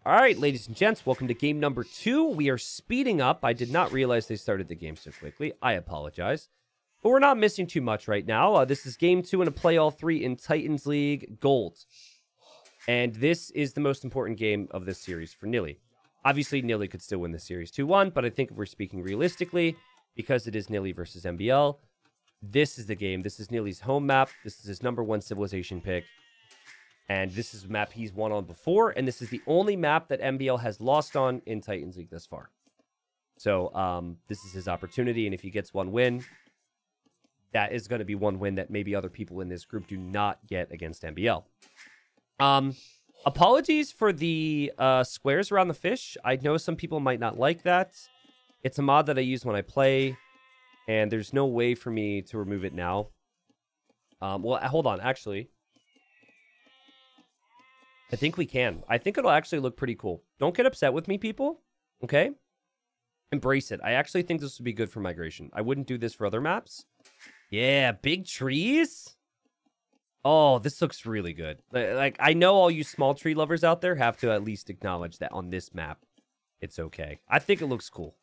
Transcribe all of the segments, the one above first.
All right, ladies and gents, welcome to game number 2. We are speeding up. I did not realize they started the game so quickly. I apologize. But we're not missing too much right now. This is game 2 in a play all 3 in Titans League Gold. And this is the most important game of this series for Nilly. Obviously, Nilly could still win the series 2-1, but I think if we're speaking realistically, because it is Nilly versus MBL, this is the game. This is Nilly's home map. This is his #1 civilization pick. And this is a map he's won on before, and this is the only map that MBL has lost on in Titans League thus far. So this is his opportunity, and if he gets one win, that is going to be one win that maybe other people in this group do not get against MBL. Apologies for the squares around the fish. I know some people might not like that. It's a mod that I use when I play, and there's no way for me to remove it now. Well, hold on, actually. I think we can. I think it'll actually look pretty cool. Don't get upset with me, people. Okay? Embrace it. I actually think this would be good for migration. I wouldn't do this for other maps. Yeah, big trees? Oh, this looks really good. Like, I know all you small tree lovers out there have to at least acknowledge that on this map, it's okay. I think it looks cool.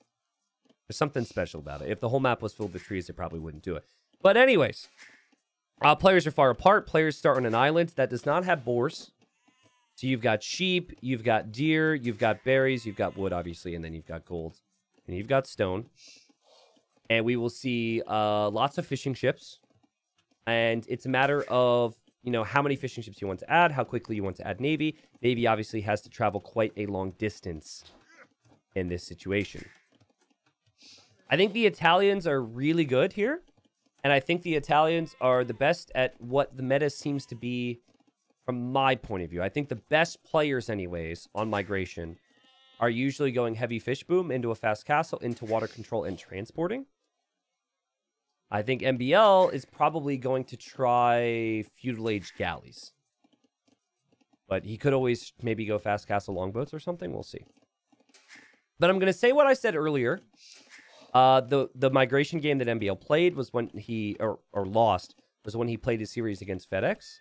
There's something special about it. If the whole map was filled with trees, they probably wouldn't do it. But anyways, players are far apart. Players start on an island that does not have boars. So you've got sheep, you've got deer, you've got berries, you've got wood, obviously, and then you've got gold. And you've got stone. And we will see lots of fishing ships. And it's a matter of, you know, how many fishing ships you want to add, how quickly you want to add Navy. Navy obviously has to travel quite a long distance in this situation. I think the Italians are really good here. And I think the Italians are the best at what the meta seems to be from my point of view. I think the best players, anyways, on migration are usually going heavy fish boom into a fast castle, into water control and transporting. I think MBL is probably going to try feudal age galleys. But he could always maybe go fast castle longboats or something. We'll see. But I'm going to say what I said earlier. The migration game that MBL played was when he, or lost, was when he played his series against FedEx.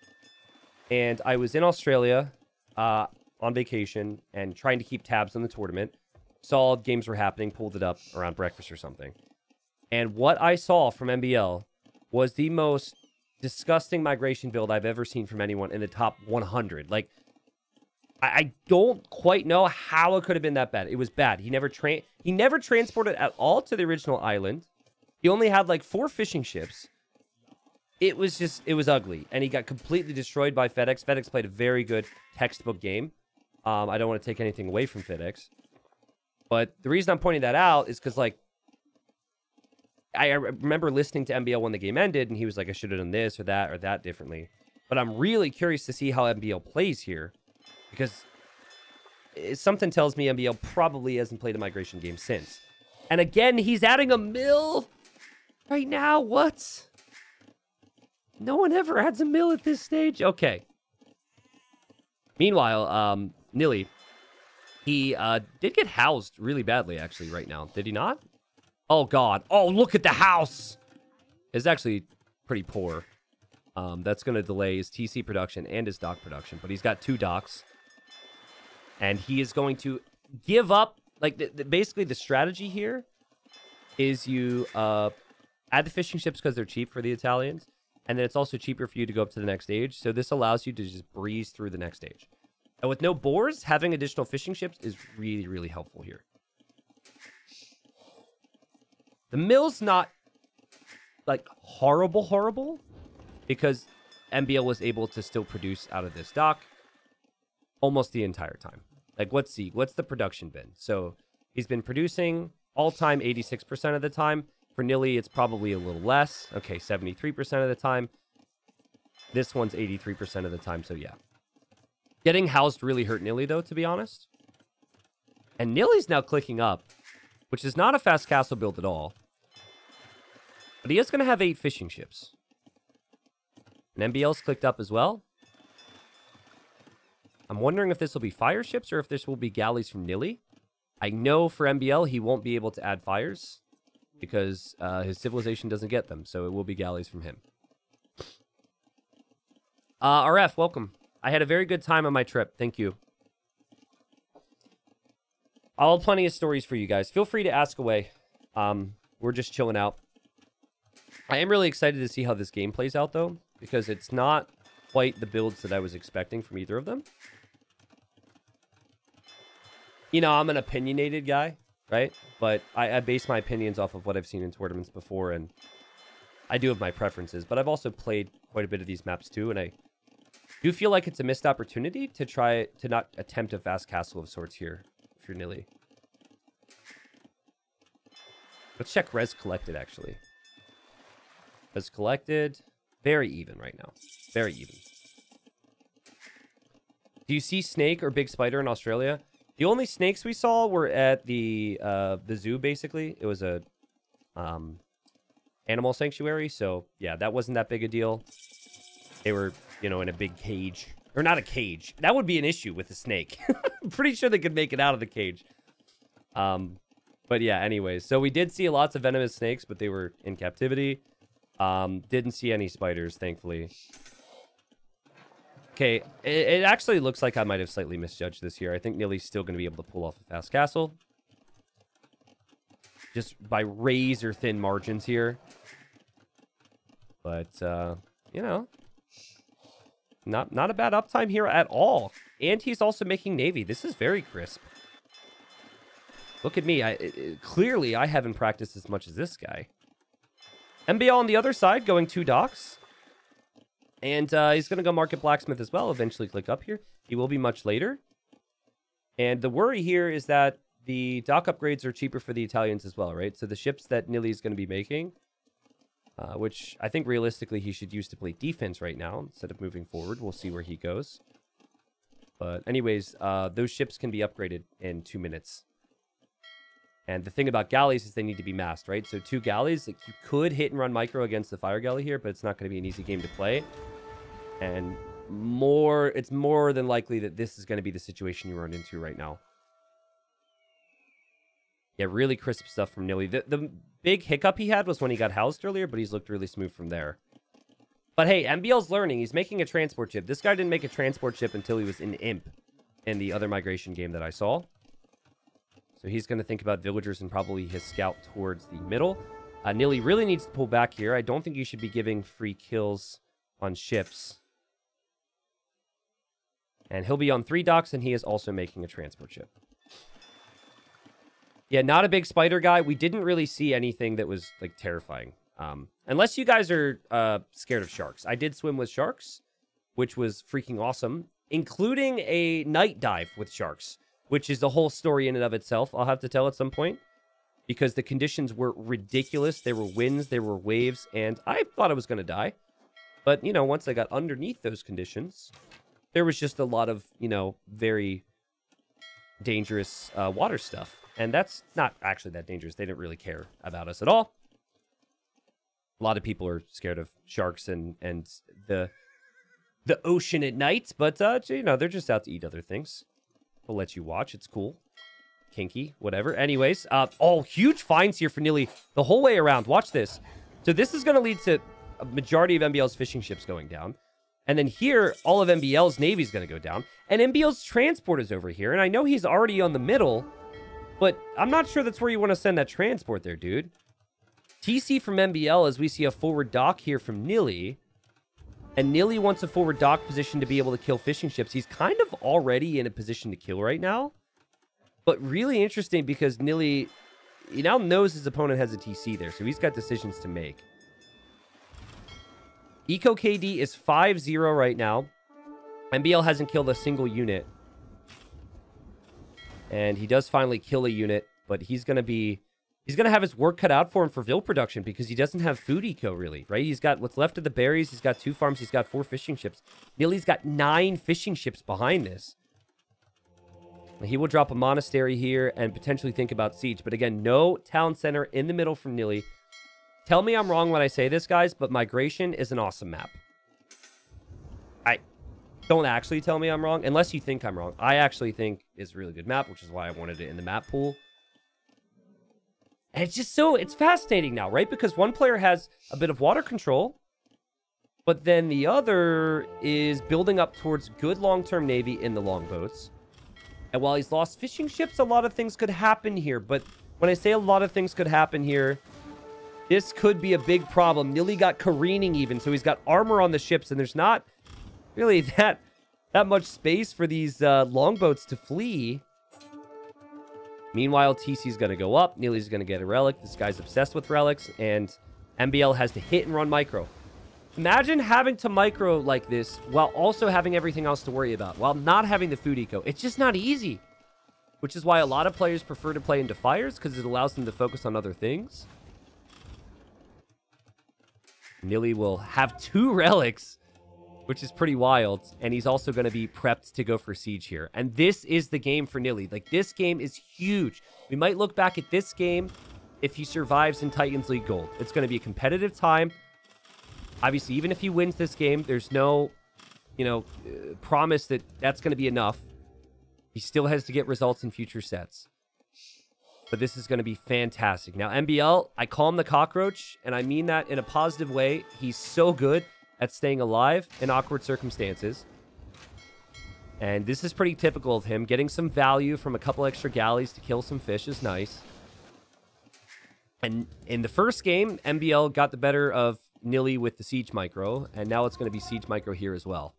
And I was in Australia on vacation and trying to keep tabs on the tournament. Saw games were happening, pulled it up around breakfast or something. And what I saw from MBL was the most disgusting migration build I've ever seen from anyone in the top 100. Like, I don't quite know how it could have been that bad. It was bad. He never transported at all to the original island. He only had like 4 fishing ships. It was ugly. And he got completely destroyed by FedEx. FedEx played a very good textbook game. I don't want to take anything away from FedEx. But the reason I'm pointing that out is because, like, I remember listening to MBL when the game ended, and he was like, I should have done this or that differently. But I'm really curious to see how MBL plays here. Because something tells me MBL probably hasn't played a migration game since. And again, he's adding a mill right now. What? No one ever adds a mill at this stage. Okay. Meanwhile, Nilly, he did get housed really badly, actually, right now. Did he not? Oh, God. Oh, look at the house. It's actually pretty poor. That's going to delay his TC production and his dock production. But he's got 2 docks. And he is going to give up. Like, basically, the strategy here is you add the fishing ships because they're cheap for the Italians. And then it's also cheaper for you to go up to the next stage. So this allows you to just breeze through the next stage. And with no boars, having additional fishing ships is really, really helpful here. The mill's not, like, horrible, because MBL was able to still produce out of this dock almost the entire time. Like, let's see. What's the production been? So he's been producing all-time 86% of the time. For Nilly, it's probably a little less. Okay, 73% of the time. This one's 83% of the time, so yeah. Getting housed really hurt Nilly, though, to be honest. And Nilly's now clicking up, which is not a fast castle build at all. But he is going to have 8 fishing ships. And MBL's clicked up as well. I'm wondering if this will be fire ships or if this will be galleys from Nilly. I know for MBL, he won't be able to add fires, because his civilization doesn't get them, so it will be galleys from him. RF, welcome. I had a very good time on my trip. Thank you. I'll have plenty of stories for you guys. Feel free to ask away. We're just chilling out. I am really excited to see how this game plays out, though, because it's not quite the builds that I was expecting from either of them. You know, I'm an opinionated guy, right? But I base my opinions off of what I've seen in tournaments before, and I do have my preferences. But I've also played quite a bit of these maps, too, and I do feel like it's a missed opportunity to try to not attempt a fast castle of sorts here, if you're Nilly. Let's check res collected, actually. Res collected. Very even right now. Very even. Do you see snake or big spider in Australia? The only snakes we saw were at the zoo, basically. It was a animal sanctuary, so yeah, that wasn't that big a deal. They were, you know, in a big cage. Or not a cage. That would be an issue with a snake. I'm pretty sure they could make it out of the cage. But yeah, anyways. So we did see lots of venomous snakes, but they were in captivity. Didn't see any spiders, thankfully. Okay, it actually looks like I might have slightly misjudged this here. I think Nilly's still going to be able to pull off a fast castle. Just by razor-thin margins here. But, you know, not a bad uptime here at all. And he's also making Navy. This is very crisp. Look at me. Clearly, I haven't practiced as much as this guy. MBL on the other side, going 2 docks. And he's going to go Market Blacksmith as well, eventually click up here. He will be much later. And the worry here is that the dock upgrades are cheaper for the Italians as well, right? So the ships that Nilly is going to be making, which I think realistically he should use to play defense right now instead of moving forward. We'll see where he goes. But anyways, those ships can be upgraded in 2 minutes. And the thing about galleys is they need to be masked, right? So 2 galleys, like, you could hit and run micro against the fire galley here, but it's not going to be an easy game to play. And it's more than likely that this is going to be the situation you run into right now. Yeah, really crisp stuff from Nilly. The big hiccup he had was when he got housed earlier, but he's looked really smooth from there. But hey, MBL's learning. He's making a transport ship. This guy didn't make a transport ship until he was in Imp in the other migration game that I saw. So he's going to think about villagers and probably his scout towards the middle. Nilly really needs to pull back here. I don't think you should be giving free kills on ships. And he'll be on 3 docks, and he is also making a transport ship. Yeah, not a big spider guy. We didn't really see anything that was, like, terrifying. Unless you guys are scared of sharks. I did swim with sharks, which was freaking awesome, including a night dive with sharks, which is the whole story in and of itself, I'll have to tell at some point, because the conditions were ridiculous. There were winds, there were waves, and I thought I was going to die. But, you know, once I got underneath those conditions, there was just a lot of, you know, very dangerous water stuff. And that's not actually that dangerous. They didn't really care about us at all. A lot of people are scared of sharks and the ocean at night, but, you know, they're just out to eat other things. We'll let you watch. It's cool. Kinky. Whatever. Anyways. Oh, huge finds here for Nilly the whole way around. Watch this. So this is going to lead to a majority of MBL's fishing ships going down. And then here, all of MBL's Navy is going to go down. And MBL's transport is over here. And I know he's already on the middle, but I'm not sure that's where you want to send that transport there, dude. TC from MBL as we see a forward dock here from Nilly. And Nilly wants a forward dock position to be able to kill fishing ships. He's kind of already in a position to kill right now. But really interesting because Nilly, he now knows his opponent has a TC there. So he's got decisions to make. Eco KD is 5-0 right now. MBL hasn't killed a single unit. And he does finally kill a unit. But he's going to have his work cut out for him for Vil production because he doesn't have food eco, really, right? He's got what's left of the berries. He's got 2 farms. He's got 4 fishing ships. Nilly's got 9 fishing ships behind this. He will drop a monastery here and potentially think about siege. But again, no town center in the middle from Nilly. Tell me I'm wrong when I say this, guys, but Migration is an awesome map. Don't actually tell me I'm wrong, unless you think I'm wrong. I actually think it's a really good map, which is why I wanted it in the map pool. And it's just it's fascinating now, right? Because one player has a bit of water control, but then the other is building up towards good long-term navy in the longboats. And while he's lost fishing ships, a lot of things could happen here. But when I say a lot of things could happen here, this could be a big problem. Nilly got careening even, so he's got armor on the ships, and there's not really that much space for these longboats to flee. Meanwhile, TC's going to go up. Nilly's going to get a relic. This guy's obsessed with relics, and MBL has to hit and run micro. Imagine having to micro like this while also having everything else to worry about, while not having the food eco. It's just not easy, which is why a lot of players prefer to play into fires, because it allows them to focus on other things. Nilly will have 2 relics, which is pretty wild, and he's also going to be prepped to go for siege here. And this is the game for Nilly. Like, this game is huge. We might look back at this game if he survives in Titans League Gold. It's going to be a competitive time. Obviously, even if he wins this game, there's no, promise that that's going to be enough. He still has to get results in future sets. But this is going to be fantastic. Now, MBL, I call him the cockroach, and I mean that in a positive way. He's so good at staying alive in awkward circumstances. And this is pretty typical of him. Getting some value from a couple extra galleys to kill some fish is nice. And in the first game, MBL got the better of Nilly with the siege micro, and now it's going to be siege micro here as well.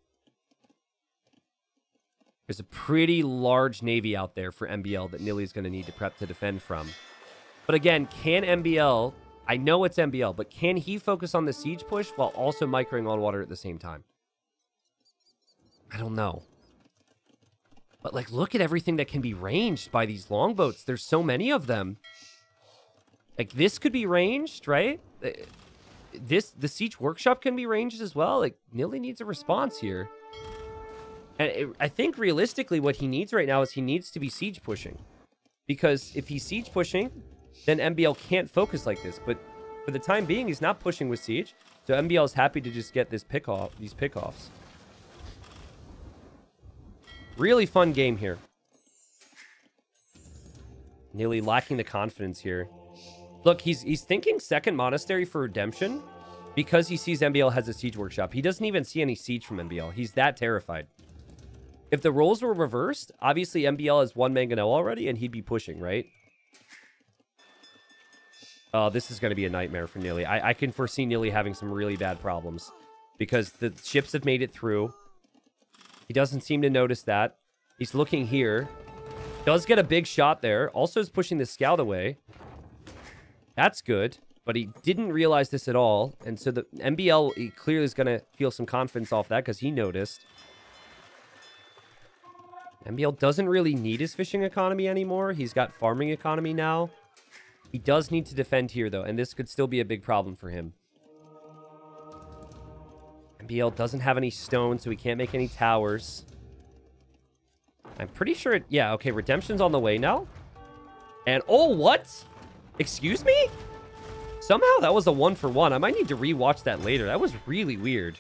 There's a pretty large navy out there for MBL that Nilly's going to need to prep to defend from. But again, can MBL... I know it's MBL, but can he focus on the siege push while also microing on water at the same time? I don't know. But, like, look at everything that can be ranged by these longboats. There's so many of them. Like, this could be ranged, right? The siege workshop can be ranged as well. Like, Nilly needs a response here. And I think realistically what he needs right now is he needs to be siege pushing. Because if he's siege pushing, then MBL can't focus like this. But for the time being, he's not pushing with siege. So MBL is happy to just get these pickoffs. Really fun game here. Nilly lacking the confidence here. Look, he's thinking second monastery for redemption because he sees MBL has a siege workshop. He doesn't even see any siege from MBL. He's that terrified. If the roles were reversed, obviously MBL has 1 mangonel already, and he'd be pushing, right? Oh, this is going to be a nightmare for Nilly. I can foresee Nilly having some really bad problems because the ships have made it through. He doesn't seem to notice that. He's looking here. Does get a big shot there. Also is pushing the scout away. That's good, but he didn't realize this at all. And so the MBL he clearly is going to feel some confidence off that because he noticed. MBL doesn't really need his fishing economy anymore. He's got farming economy now. He does need to defend here, though, and this could still be a big problem for him. MBL doesn't have any stone, so he can't make any towers. I'm pretty sure it... Yeah, okay, redemption's on the way now. And... Oh, what? Excuse me? Somehow that was a 1-for-1. I might need to rewatch that later. That was really weird.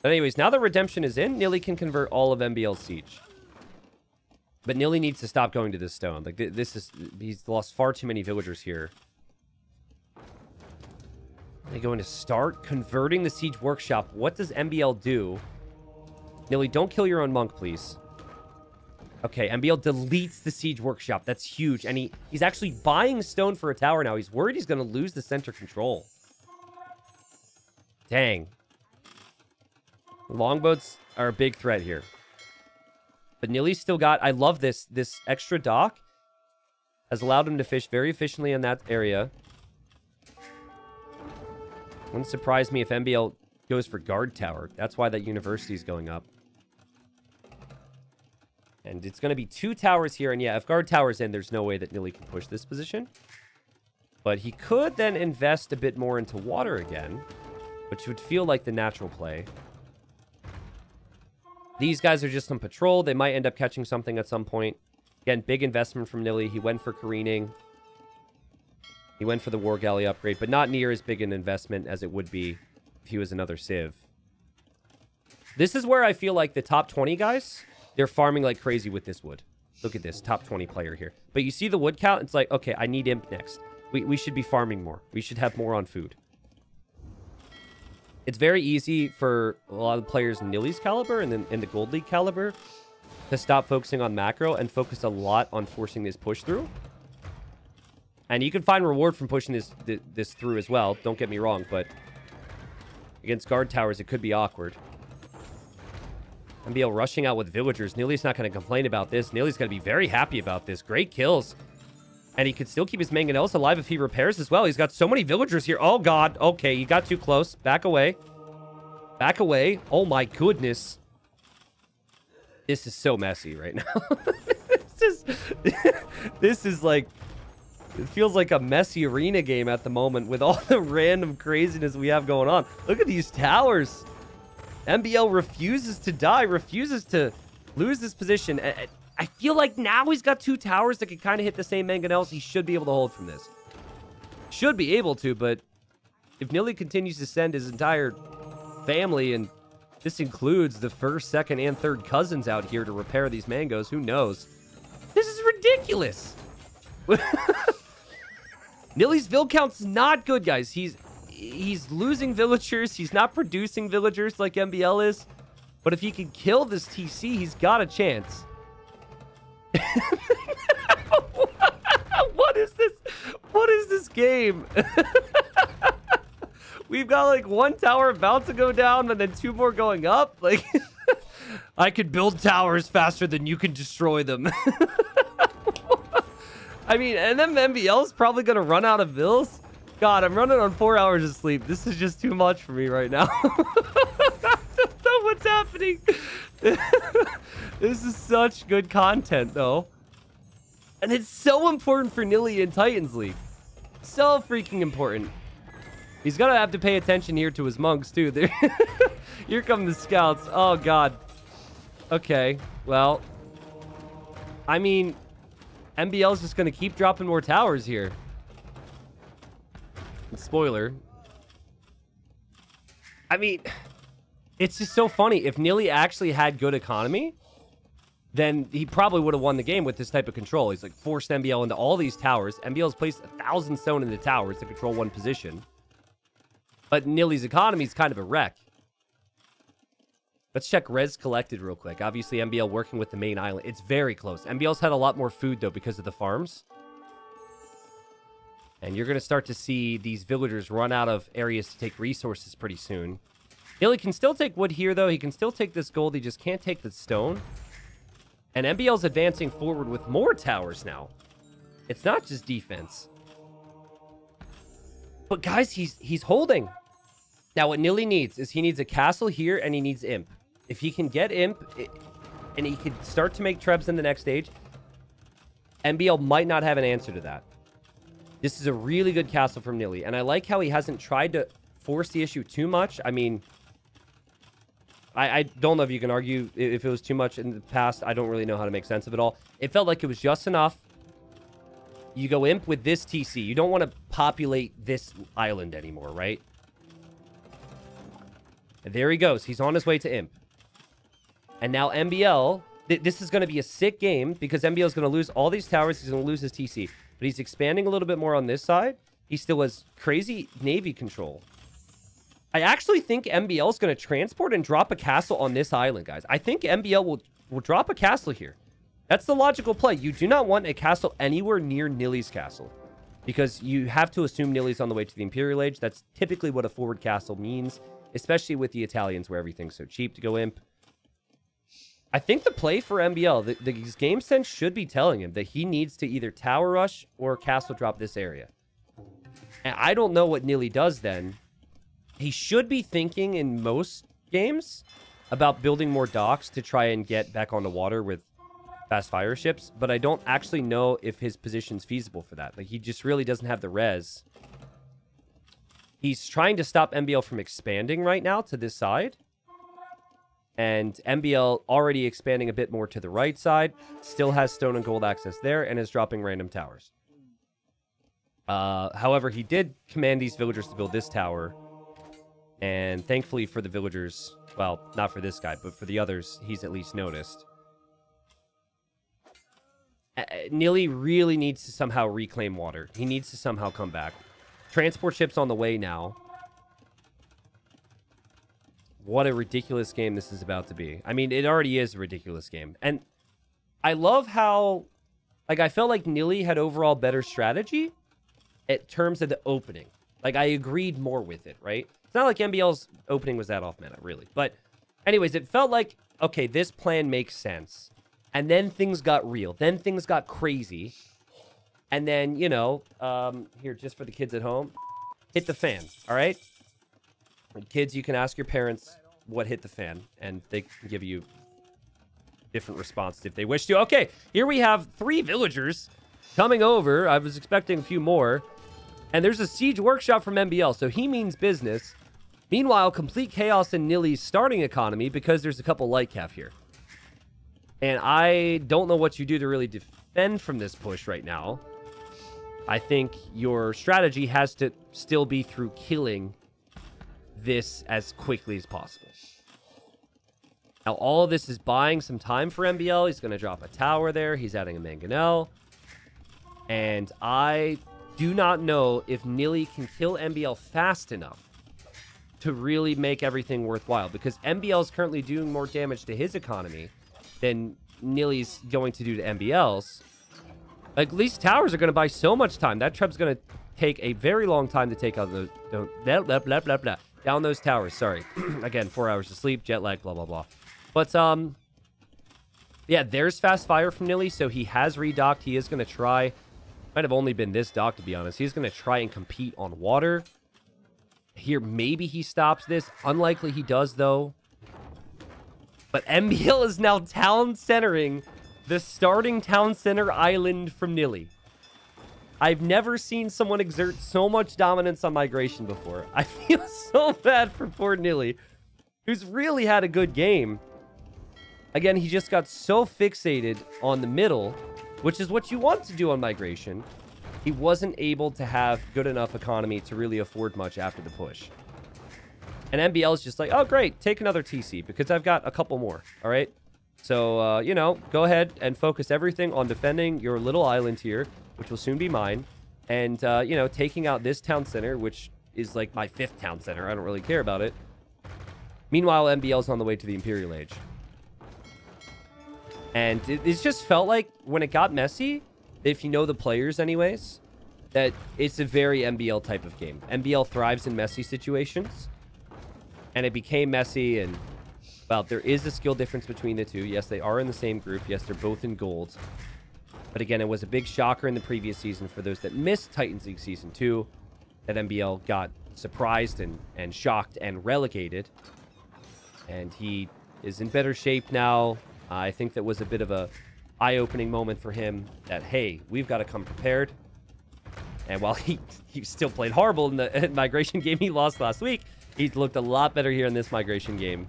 But anyways, now that redemption is in, Nilly can convert all of MBL's siege. But Nilly needs to stop going to this stone. Like, this is... He's lost far too many villagers here. They going to start converting the siege workshop. What does MBL do? Nilly, don't kill your own monk, please. Okay, MBL deletes the siege workshop. That's huge. And he's actually buying stone for a tower now. He's worried he's going to lose the center control. Dang. Longboats are a big threat here. But Nilly's still got... I love this. This extra dock has allowed him to fish very efficiently in that area. Wouldn't surprise me if MBL goes for guard tower. That's why that university is going up. And it's going to be 2 towers here. And yeah, if guard tower's in, there's no way that Nilly can push this position. But he could then invest a bit more into water again, which would feel like the natural play. These guys are just on patrol. They might end up catching something at some point. Again, big investment from Nilly. He went for careening. He went for the war galley upgrade, but not near as big an investment as it would be if he was another Civ. This is where I feel like the top 20 guys, they're farming like crazy with this wood. Look at this, top 20 player here. But you see the wood count? It's like, okay, I need imp next. We should be farming more. We should have more on food. It's very easy for a lot of players in Nilly's caliber and then in the Gold League caliber to stop focusing on macro and focus a lot on forcing this push through. And you can find reward from pushing this through as well. Don't get me wrong, but against guard towers, it could be awkward. MBL rushing out with villagers. Nilly's not going to complain about this. Nilly's going to be very happy about this. Great kills. And he could still keep his mangonels alive if he repairs as well. He's got so many villagers here. Oh, God. Okay, he got too close. Back away. Back away. Oh, my goodness. This is so messy right now. This is like... It feels like a messy arena game at the moment with all the random craziness we have going on. Look at these towers. MBL refuses to die, refuses to lose this position. I feel like now he's got 2 towers that can kind of hit the same mangonels. He should be able to hold from this. Should be able to, but if Nilly continues to send his entire family, and this includes the first, second, and third cousins out here to repair these mangoes, who knows? This is ridiculous. Nilly's vill count's not good, guys. He's losing villagers. He's not producing villagers like MBL is. But if he can kill this TC, he's got a chance. What is this? What is this game? We've got like 1 tower about to go down, and then 2 more going up. Like, I could build towers faster than you can destroy them. I mean, and then MBL's probably going to run out of vills. God, I'm running on 4 hours of sleep. This is just too much for me right now. I don't know what's happening. This is such good content, though. And it's so important for Nilly in Titans League. So freaking important. He's going to have to pay attention here to his monks, too. Here come the scouts. Oh, God. Okay, well. I mean... MBL's just going to keep dropping more towers here. Spoiler. I mean, it's just so funny. If Nilly actually had good economy, then he probably would have won the game with this type of control. He's like forced MBL into all these towers. MBL's placed 1,000 stone in the towers to control 1 position. But Nilly's economy is kind of a wreck. Let's check res collected real quick. Obviously, MBL working with the main island. It's very close. MBL's had a lot more food, though, because of the farms. And you're going to start to see these villagers run out of areas to take resources pretty soon. Nilly can still take wood here, though. He can still take this gold. He just can't take the stone. And MBL's advancing forward with more towers now. It's not just defense. But, guys, he's holding. Now, what Nilly needs is he needs a castle here, and he needs imp. If he can get imp, and he can start to make trebs in the next stage, MBL might not have an answer to that. This is a really good castle from Nilly, and I like how he hasn't tried to force the issue too much. I mean, I don't know if you can argue if it was too much in the past. I don't really know how to make sense of it all. It felt like it was just enough. You go imp with this TC. You don't want to populate this island anymore, right? And there he goes. He's on his way to imp. And now MBL, this is going to be a sick game because MBL is going to lose all these towers. He's going to lose his TC. But he's expanding a little bit more on this side. He still has crazy Navy control. I actually think MBL is going to transport and drop a castle on this island, guys. I think MBL will drop a castle here. That's the logical play. You do not want a castle anywhere near Nilly's castle. Because you have to assume Nilly's on the way to the Imperial Age. That's typically what a forward castle means. Especially with the Italians where everything's so cheap to go imp. I think the play for MBL, the game sense should be telling him that he needs to either tower rush or castle drop this area. And I don't know what Nilly does then. He should be thinking in most games about building more docks to try and get back on the water with fast fire ships. But I don't actually know if his position's feasible for that. Like, he just really doesn't have the res. He's trying to stop MBL from expanding right now to this side. And MBL already expanding a bit more to the right side. Still has stone and gold access there and is dropping random towers. However, he did command these villagers to build this tower. And thankfully for the villagers, well, not for this guy, but for the others, he's at least noticed. Nilly really needs to somehow reclaim water. He needs to somehow come back. Transport ships on the way now. what a ridiculous game this is about to be. I mean, it already is a ridiculous game. And I love how, like, I felt like Nilly had overall better strategy in terms of the opening. Like, I agreed more with it, right? It's not like MBL's opening was that off meta, really. But anyways, it felt like, okay, this plan makes sense. And then things got real. Then things got crazy. And then, you know, here, just for the kids at home, hit the fan, all right? And kids, you can ask your parents what hit the fan, and they can give you different responses if they wish to. Okay, here we have 3 villagers coming over. I was expecting a few more. And there's a siege workshop from MBL, so he means business. Meanwhile, complete chaos in Nilly's starting economy because there's a couple light calf here. And I don't know what you do to really defend from this push right now. I think your strategy has to still be through killing this as quickly as possible. Now, all of this is buying some time for MBL. He's going to drop a tower there. He's adding a mangonel. And I do not know if Nilly can kill MBL fast enough to really make everything worthwhile. Because MBL is currently doing more damage to his economy than Nilly's going to do to MBL's. Like, these towers are going to buy so much time. That Treb's going to take a very long time to take out those... down those towers, sorry. Again, 4 hours of sleep, jet lag, blah, blah, blah. But, yeah, there's fast fire from Nilly, so he has redocked. He is going to try... Might have only been this dock, to be honest. He's going to try and compete on water. Here, maybe he stops this. Unlikely he does, though. But MBL is now town centering the starting town center island from Nilly. I've never seen someone exert so much dominance on migration before. I feel so bad for poor Nilly, who's really had a good game. Again, he just got so fixated on the middle, which is what you want to do on migration. He wasn't able to have good enough economy to really afford much after the push. And MBL is just like, oh, great, take another TC, because I've got a couple more, all right? So, you know, go ahead and focus everything on defending your little island here, which will soon be mine. And, you know, taking out this town center, which is like my 5th town center. I don't really care about it. Meanwhile, MBL's on the way to the Imperial Age. And it just felt like when it got messy, if you know the players anyways, that it's a very MBL type of game. MBL thrives in messy situations. And it became messy, and, well, there is a skill difference between the two. Yes, they are in the same group. Yes, they're both in gold. But again, it was a big shocker in the previous season for those that missed Titans League Season 2, that MBL got surprised and shocked and relegated. And he is in better shape now. I think that was a bit of a eye-opening moment for him that, hey, we've got to come prepared. And while he still played horrible in the migration game he lost last week, he's looked a lot better here in this migration game.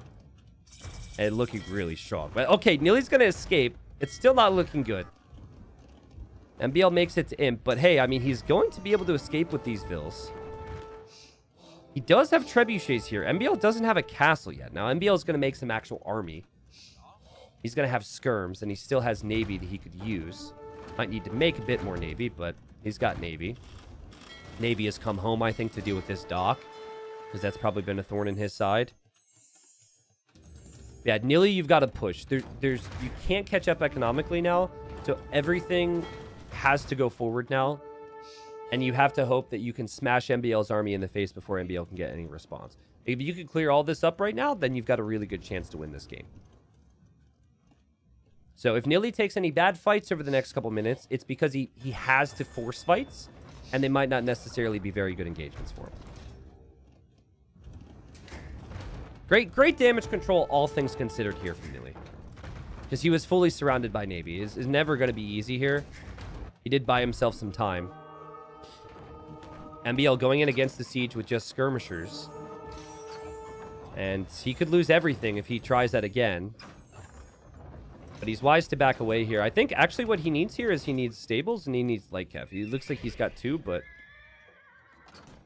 And looking really strong. But okay, Nilly's going to escape. It's still not looking good. MBL makes it to Imp, but hey, I mean, he's going to be able to escape with these vills. He does have trebuchets here. MBL doesn't have a castle yet. Now, MBL is going to make some actual army. He's going to have skirms, and he still has navy that he could use. Might need to make a bit more navy, but he's got navy. Navy has come home, I think, to deal with this dock, because that's probably been a thorn in his side. Yeah, Nilly, you've got to push. You can't catch up economically now, so everything has to go forward now, and you have to hope that you can smash MBL's army in the face before MBL can get any response. If you can clear all this up right now, then you've got a really good chance to win this game. So if Nilly takes any bad fights over the next couple minutes, it's because he has to force fights, and they might not necessarily be very good engagements for him. Great damage control, all things considered here from Nilly. Because he was fully surrounded by Navy. It's never going to be easy here. He did buy himself some time. MBL going in against the siege with just skirmishers. And he could lose everything if he tries that again. But he's wise to back away here. I think actually what he needs here is he needs stables and he needs light cav. He looks like he's got 2, but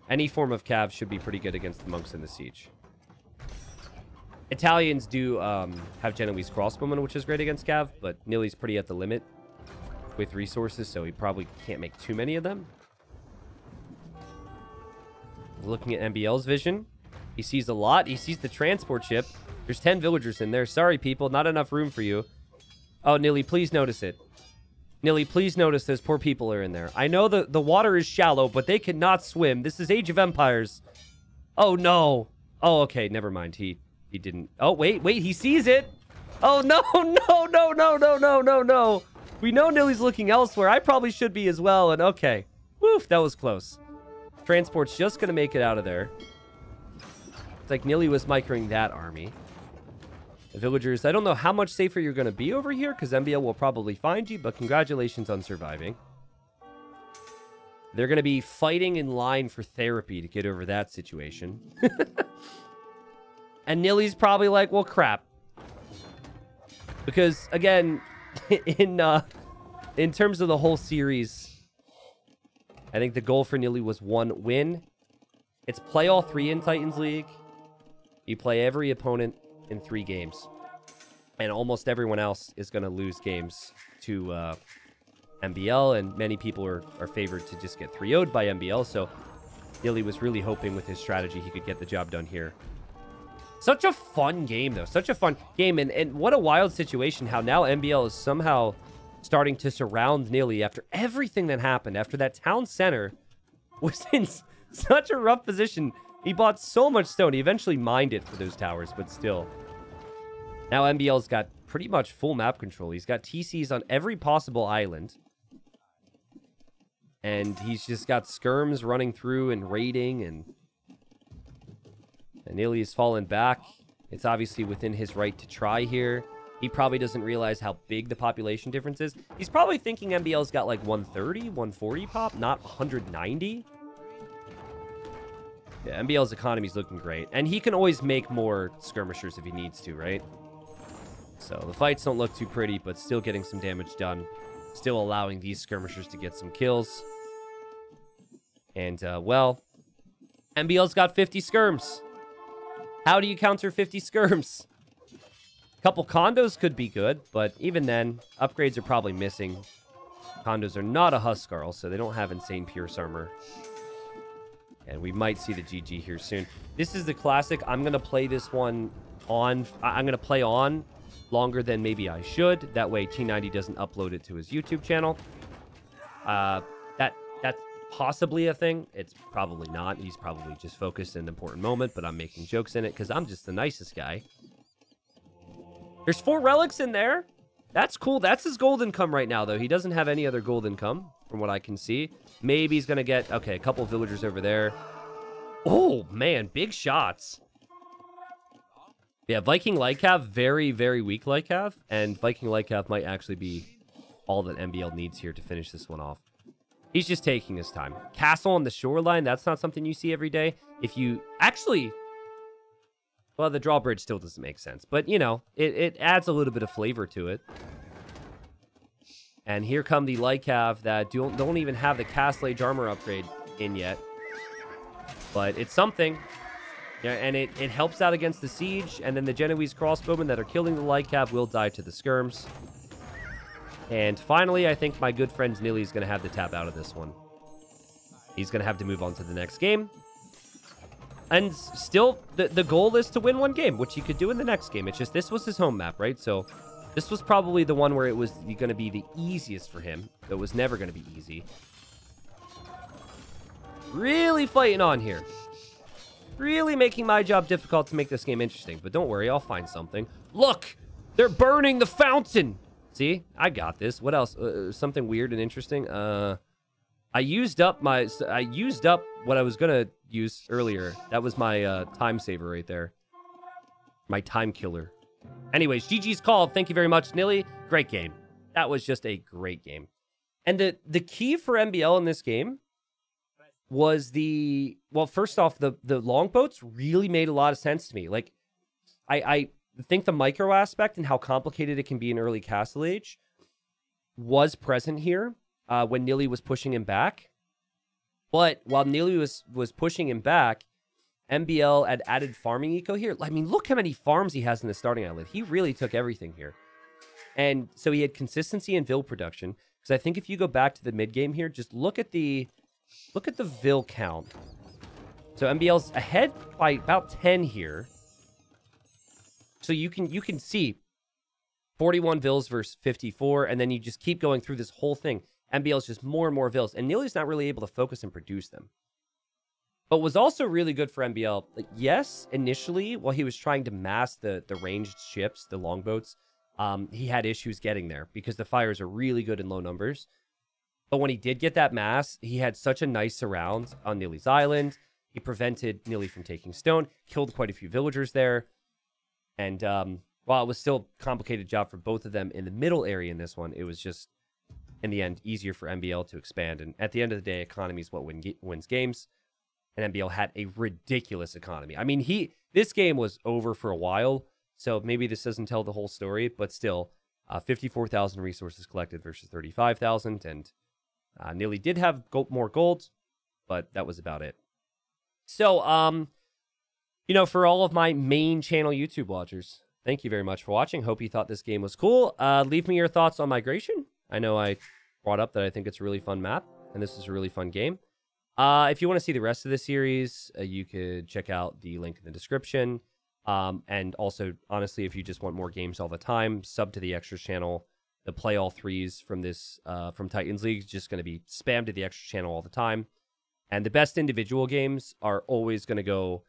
any form of cav should be pretty good against the monks in the siege. Italians do have Genoese crossbowmen, which is great against cav, but Nilly's pretty at the limit with resources, so he probably can't make too many of them. Looking at MBL's vision, He sees a lot. He sees the transport ship. There's 10 villagers in there. Sorry, people. Not enough room for you. Oh, Nilly, please notice it. Nilly, please notice those poor people are in there. I know the water is shallow, but they cannot swim. This is Age of Empires. Oh, no. Oh, okay. Never mind. He didn't. Oh, wait. He sees it. Oh, no. No. We know Nilly's looking elsewhere. I probably should be as well. And okay. Woof. That was close. Transport's just going to make it out of there. It's like Nilly was microing that army. The villagers, I don't know how much safer you're going to be over here, because MBL will probably find you, but congratulations on surviving. They're going to be fighting in line for therapy to get over that situation. And Nilly's probably like, well, crap. Because, again, in terms of the whole series, I think the goal for Nilly was 1 win. It's play all 3 in Titans League. You play every opponent in 3 games. And almost everyone else is going to lose games to MBL, and many people are favored to just get 3-0'd by MBL, so Nilly was really hoping with his strategy he could get the job done here. Such a fun game, though. Such a fun game, and what a wild situation how now MBL is somehow starting to surround Nilly after everything that happened, after that town center was in such a rough position. He bought so much stone. He eventually mined it for those towers, but still. Now MBL's got pretty much full map control. He's got TCs on every possible island. And he's just got skirms running through and raiding, and Nilly has fallen back. It's obviously within his right to try here. He probably doesn't realize how big the population difference is. He's probably thinking MBL's got like 130, 140 pop, not 190. Yeah, MBL's economy's looking great. And he can always make more skirmishers if he needs to, right? So the fights don't look too pretty, but still getting some damage done. Still allowing these skirmishers to get some kills. And, well, MBL's got 50 skirms. How do you counter 50 skirms? A couple condos could be good, but even then, upgrades are probably missing. Condos are not a Huskarl, so they don't have insane Pierce armor. And we might see the GG here soon. This is the classic. I'm going to play this one on. I'm going to play on longer than maybe I should. That way T90 doesn't upload it to his YouTube channel. That's possibly a thing. It's probably not. He's probably just focused in an important moment, but I'm making jokes in it because I'm just the nicest guy. There's 4 relics in there. That's cool. That's his gold income right now, though. He doesn't have any other gold income from what I can see. Maybe he's going to get, okay, a couple of villagers over there. Oh, man, big shots. Yeah, Viking Lycav, very, very weak Lycav, and Viking Lycav might actually be all that MBL needs here to finish this one off. He's just taking his time. Castle on the shoreline, that's not something you see every day. If you actually... Well, the drawbridge still doesn't make sense, but, you know, it adds a little bit of flavor to it. And here come the Lycav that don't even have the Castle Age armor upgrade in yet. But it's something. Yeah, and it helps out against the siege, and then the Genoese crossbowmen that are killing the Lycav will die to the skirms. And finally, I think my good friend Nilly is going to have to tap out of this one. He's going to have to move on to the next game. And still, the goal is to win 1 game, which he could do in the next game. It's just this was his home map, right? So this was probably the one where it was going to be the easiest for him. It was never going to be easy. Really fighting on here. Really making my job difficult to make this game interesting. But don't worry, I'll find something. Look! They're burning the fountain! See? I got this. What else? Something weird and interesting? I used up what I was going to use earlier. That was my time saver right there. My time killer. Anyways, GG's called. Thank you very much, Nilly. Great game. That was just a great game. And the key for MBL in this game was well, first off, the longboats really made a lot of sense to me. Like, I think the micro aspect and how complicated it can be in early Castle Age was present here when Nilly was pushing him back. But while Nilly was pushing him back, MBL had added farming eco here. I mean, look how many farms he has in the starting island. He really took everything here. And so he had consistency in Vil production. Because I think if you go back to the mid game here, just look at the Vil count. So MBL's ahead by about 10 here. So you can see 41 vills versus 54, and then you just keep going through this whole thing. MBL's just more and more vills, and Neely's not really able to focus and produce them. But was also really good for MBL. Like, yes, initially, while he was trying to mass the ranged ships, the longboats, he had issues getting there because the fires are really good in low numbers. But when he did get that mass, he had such a nice surround on Neely's Island. He prevented Neely from taking stone, killed quite a few villagers there. And while it was still a complicated job for both of them in the middle area in this one, it was just, in the end, easier for MBL to expand. And at the end of the day, economy is what wins games. And MBL had a ridiculous economy. I mean, this game was over for a while, so maybe this doesn't tell the whole story, but still, 54,000 resources collected versus 35,000, and Neely did have more gold, but that was about it. So, you know, for all of my main channel YouTube watchers, thank you very much for watching. Hope you thought this game was cool. Leave me your thoughts on migration. I know I brought up that I think it's a really fun map, and this is a really fun game. If you want to see the rest of the series, you could check out the link in the description. And also, honestly, if you just want more games all the time, sub to the Extras channel. The play all threes from this from Titans League is just going to be spammed to the Extras channel all the time. And the best individual games are always going to go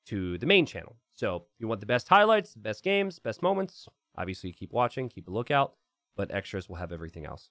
to the main channel. So if you want the best highlights, the best games, best moments, obviously keep watching, keep a lookout. But Extras will have everything else.